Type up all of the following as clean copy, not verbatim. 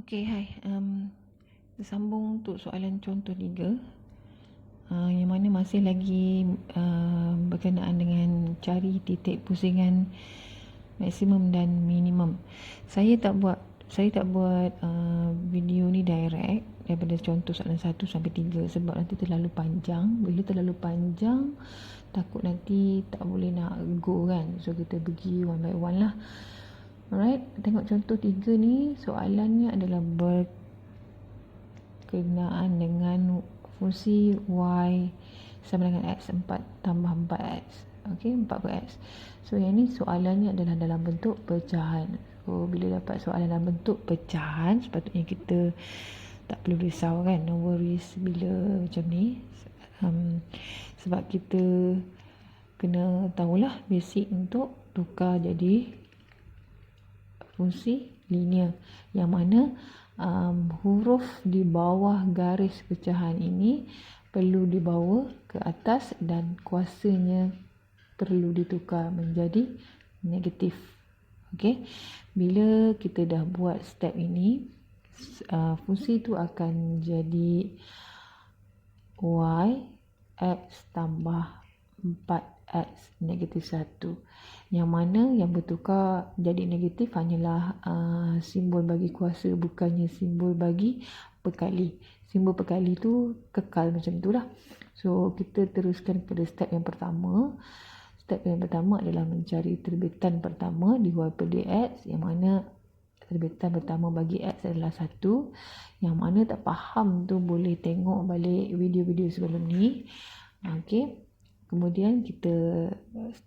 Okey, hai. Sambung untuk soalan contoh 3, yang mana masih lagi berkenaan dengan cari titik pusingan maksimum dan minimum. Saya tak buat video ni direct daripada contoh soalan 1 sampai 3 sebab nanti terlalu panjang. Bila terlalu panjang, takut nanti tak boleh nak go kan. So kita pergi one by one lah. Alright, tengok contoh 3 ni, soalannya adalah berkenaan dengan fungsi y sama dengan x, 4 tambah 4x. Okey, 4x. So yang ni soalannya adalah dalam bentuk pecahan. So bila dapat soalan dalam bentuk pecahan, sepatutnya kita tak perlu risau kan, no worries bila macam ni. Sebab kita kena tahulah basic untuk tukar jadi fungsi linear, yang mana huruf di bawah garis pecahan ini perlu dibawa ke atas dan kuasanya perlu ditukar menjadi negatif. Okey, bila kita dah buat step ini, fungsi itu akan jadi y x tambah 4x negatif 1, yang mana yang bertukar jadi negatif hanyalah simbol bagi kuasa, bukannya simbol bagi perkali. Simbol perkali tu kekal macam itulah. So kita teruskan pada step yang pertama. Step yang pertama adalah mencari terbitan pertama dy per dx, yang mana terbitan pertama bagi x adalah 1. Yang mana tak faham tu boleh tengok balik video-video sebelum ni. Okey. Kemudian kita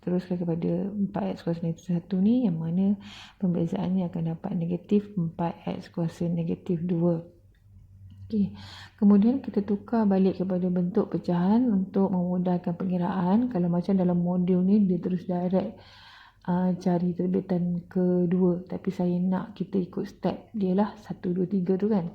teruskan kepada 4x kuasa negatif 1 ni, yang mana pembezaannya akan dapat negatif 4x kuasa negatif 2. Okey. Kemudian kita tukar balik kepada bentuk pecahan untuk memudahkan pengiraan. Kalau macam dalam modul ni dia terus direct cari terbitan kedua, tapi saya nak kita ikut step dia lah 1, 2, 3 tu kan.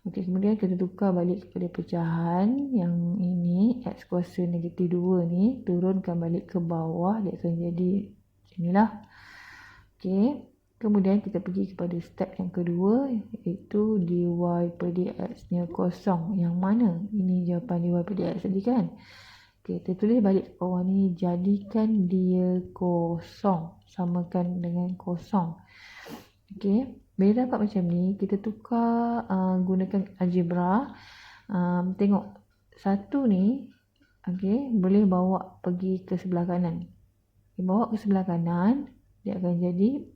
Okey, kemudian kita tukar balik kepada pecahan yang ini, x kuasa negatif 2 ni, turunkan balik ke bawah, dia akan jadi inilah. Okey, kemudian kita pergi kepada step yang kedua, iaitu dy per dx nya kosong, yang mana ini jawapan dy per dx tadi kan. Okey, kita tulis balik ke bawah ni, jadikan dia kosong, samakan dengan kosong. Okey, bila dapat macam ni, kita tukar gunakan algebra. Tengok satu ni, okey, boleh bawa pergi ke sebelah kanan. Bawa ke sebelah kanan, dia akan jadi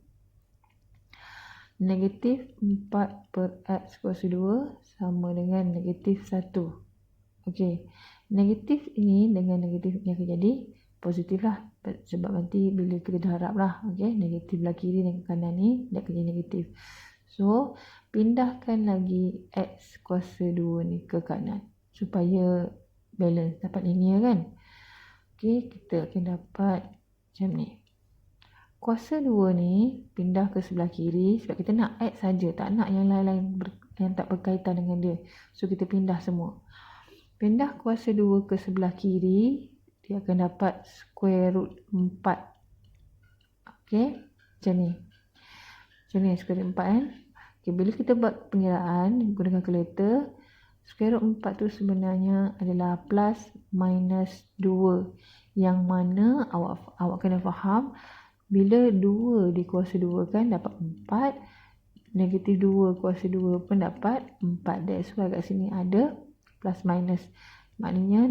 negatif 4 per x kuasa 2 sama dengan negatif 1. Okey, negatif ini dengan negatif ni akan jadi positif lah, sebab nanti bila kita dah harap lah, okay, negatif belah kiri dan kanan ni dia akan jadi negatif. So pindahkan lagi x kuasa 2 ni ke kanan supaya balance, dapat linear kan. Okay, kita akan dapat macam ni. Kuasa 2 ni pindah ke sebelah kiri sebab kita nak x saja, tak nak yang lain-lain yang tak berkaitan dengan dia. So kita pindah semua. Pindah kuasa 2 ke sebelah kiri, dia akan dapat square root 4. Okey, macam ni. Macam ni square root 4 kan. Okey, bila kita buat pengiraan gunakan kalkulator, square root 4 tu sebenarnya adalah plus minus 2. Yang mana awak kena faham, bila 2 di kuasa 2 kan dapat 4, negatif 2 kuasa 2 pun dapat 4. That's why kat sini ada plus minus. Maknanya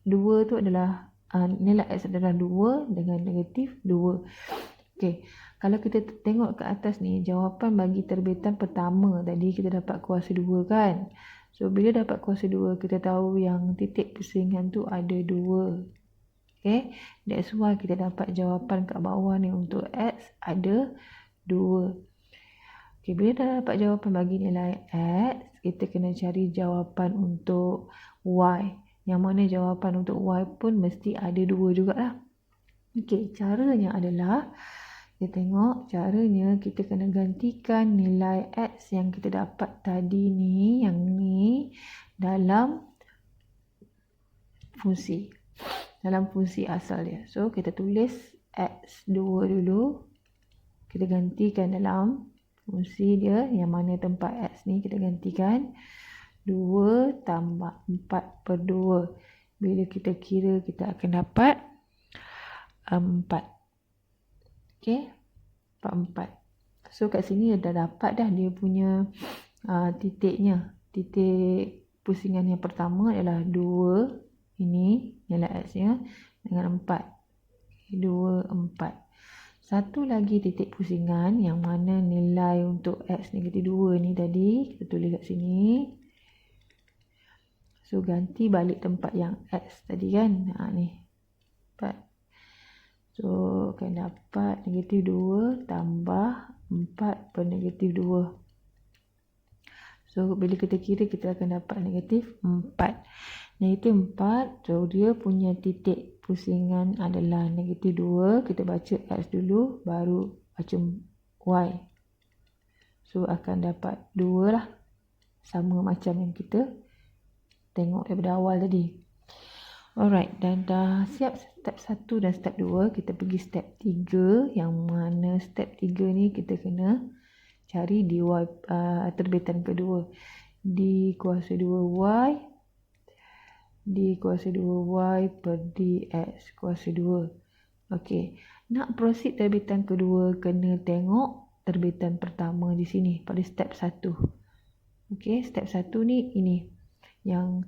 2 tu adalah nilai x adalah 2 dengan negatif 2. Okey, kalau kita tengok ke atas ni, jawapan bagi terbitan pertama tadi kita dapat kuasa 2 kan. So bila dapat kuasa 2, kita tahu yang titik pusingan tu ada 2. Okey, that's why kita dapat jawapan kat bawah ni untuk x ada 2. Okey, bila dah dapat jawapan bagi nilai x, kita kena cari jawapan untuk y. Yang mana jawapan untuk y pun mesti ada 2 jugalah. Okey, caranya adalah, kita tengok caranya, kita kena gantikan nilai x yang kita dapat tadi ni, yang ni, dalam fungsi. Dalam fungsi asal dia. So, kita tulis x2 dulu. Kita gantikan dalam Fungsi dia yang mana tempat X ni kita gantikan 2 tambah 4/2. Bila kita kira kita akan dapat 4. Okey, 4. So kat sini dah dapat dah dia punya titiknya. Titik pusingan yang pertama ialah 2 ini ialah X nya dengan 4. 2, 4. Satu lagi titik pusingan yang mana nilai untuk X -2 ni tadi kita tulis kat sini. So ganti balik tempat yang X tadi kan. Ni 4. So akan dapat -2 tambah 4/-2. So bila kita kira kita akan dapat -4. -4, so dia punya titik pusingan adalah -2. Kita baca X dulu baru baca Y. So akan dapat 2 lah. Sama macam yang kita tengok daripada awal tadi. Alright, dan dah siap step 1 dan step 2. Kita pergi step 3. Yang mana step 3 ni kita kena cari dy terbitan kedua. D kuasa 2y D kuasa 2y per dx kuasa 2. Okey, nak proceed terbitan kedua kena tengok terbitan pertama di sini pada step 1. Okey, step 1 ni ini. Yang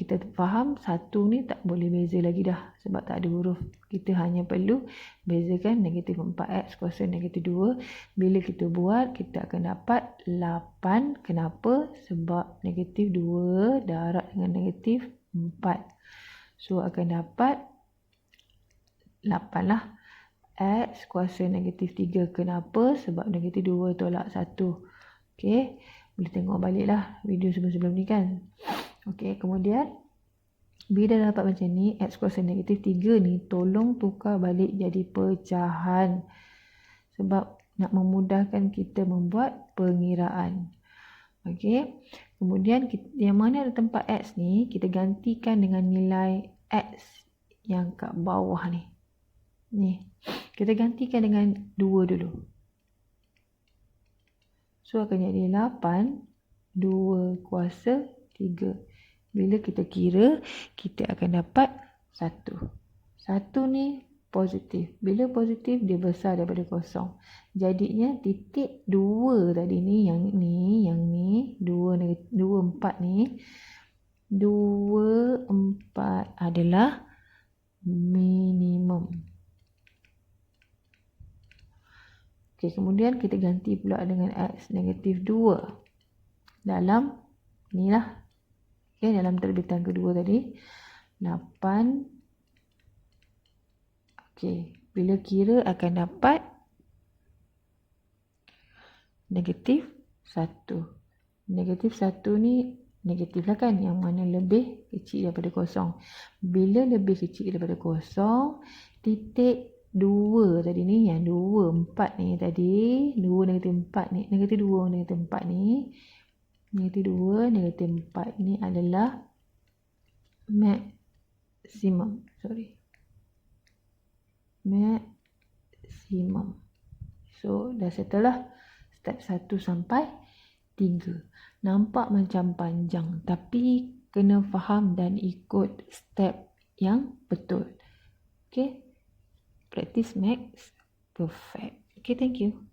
kita faham satu ni tak boleh beza lagi dah sebab tak ada huruf. Kita hanya perlu bezakan -4x kuasa -2. Bila kita buat kita akan dapat 8. Kenapa? Sebab -2 darab dengan -4. So akan dapat 8 lah. X kuasa -3. Kenapa? Sebab -2 tolak 1. Okey, boleh tengok balik lah video sebelum-sebelum ni kan. Okey, kemudian bila dah dapat macam ni, X kuasa -3 ni tolong tukar balik jadi pecahan. Sebab nak memudahkan kita membuat pengiraan. Okey, kemudian yang mana ada tempat X ni, kita gantikan dengan nilai X yang kat bawah ni. Ni, kita gantikan dengan 2 dulu. So akan jadi 8, 2 kuasa 3. Bila kita kira, kita akan dapat 1. 1 ni positif. Bila positif, dia besar daripada kosong. Jadinya titik 2 tadi ni, yang ni, 2, 4 ni, 2, 4 adalah minimum. Okey, kemudian kita ganti pula dengan X -2 dalam ni lah. Okey, dalam terbitan kedua tadi 8. Okey, bila kira akan dapat -1. -1 ni negatif lah kan, yang mana lebih kecil daripada kosong. Bila lebih kecil daripada kosong, titik 2 tadi ni, yang 2, 4 ni tadi, 2 -4 ni, -2 -4 ni, -2 -4 ni adalah maksimum. Maksimum. So dah settle lah step 1 sampai 3. Nampak macam panjang, tapi kena faham dan ikut step yang betul. Okay, practice makes perfect. Okay, thank you.